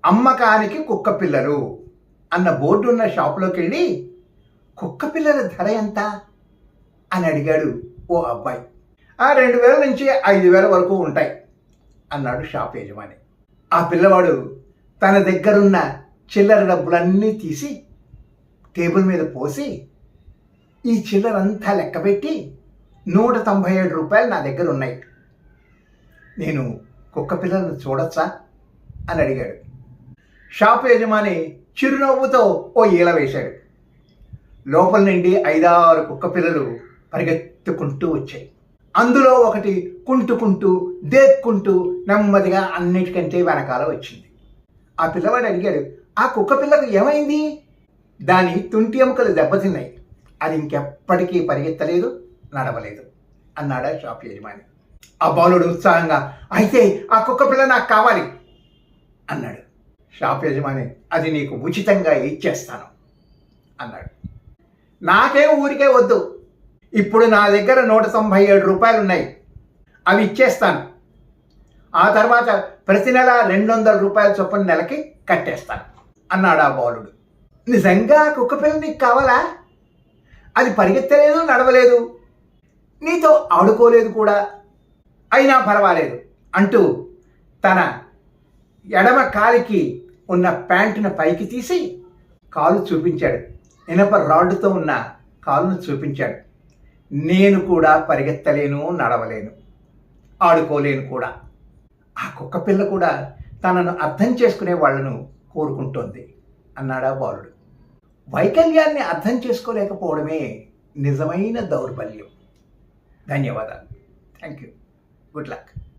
అమ్మకానికి కుక్క పిల్లలు అన్న బోర్డు ఉన్న షాపులోకి వెళ్ళి కుక్క పిల్లల ధర ఎంత అని అడిగాడు ఓ అబ్బాయి. 2000 నుంచి 5000 వరకు ఉంటాయి అన్నాడు షాప్ యజమాని. ఆ పిల్లవాడు తన దగ్గరున్న చిల్లర డబ్బులన్నీ తీసి టేబుల్ మీద పోసి ఈ చిల్లరంతా లెక్కపెట్టి 197 రూపాయలు నా దగ్గర ఉన్నాయి, నేను కుక్క పిల్లలను చూడొచ్చా అని అడిగాడు. షాప్ యజమాని చిరునవ్వుతో ఓ ఈల వేశాడు. లోపల నుండి 5-6 కుక్క పిల్లలు పరిగెత్తుకుంటూ వచ్చాయి. అందులో ఒకటి కుంటుకుంటూ దేక్కుంటూ నెమ్మదిగా అన్నిటికంటే వెనకాల వచ్చింది. ఆ పిల్లవాడు అడిగాడు, ఆ కుక్క పిల్లకు ఏమైంది? దాని తుంటి ఎముకలు దెబ్బతిన్నాయి, అది ఇంకెప్పటికీ పరిగెత్తలేదు, నడవలేదు అన్నాడా షాప్ యజమాని. ఆ బాలుడు ఉత్సాహంగా, అయితే ఆ కుక్క పిల్ల నాకు కావాలి అన్నాడు. షాప్ యజమాని, అది నీకు ఉచితంగా ఇచ్చేస్తాను అన్నాడు. నాకేం ఊరికే వద్దు, ఇప్పుడు నా దగ్గర 197 రూపాయలు ఉన్నాయి, అవి ఇచ్చేస్తాను. ఆ తర్వాత ప్రతి నెల 200 రూపాయల చొప్పున నెలకి కట్టేస్తాను అన్నాడు ఆ బాలుడు. నిజంగా కుక్క పిల్ల నీకు కావాలా? అది పరిగెత్తలేదు, నడవలేదు, నీతో ఆడుకోలేదు కూడా, అయినా పర్వాలేదు అంటూ తన ఎడమ కాలికి ఉన్న ప్యాంటును పైకి తీసి కాలు చూపించాడు. ఇనప రాడ్డుతో ఉన్న కాలును చూపించాడు. నేను కూడా పరిగెత్తలేను, నడవలేను, ఆడుకోలేను కూడా. ఆ కుక్క పిల్ల కూడా తనను అర్థం చేసుకునే వాళ్ళను కోరుకుంటోంది అన్నాడా బాలుడు. వైకల్యాన్ని అర్థం చేసుకోలేకపోవడమే నిజమైన దౌర్బల్యం. ధన్యవాదాలు. Thank you. Good luck.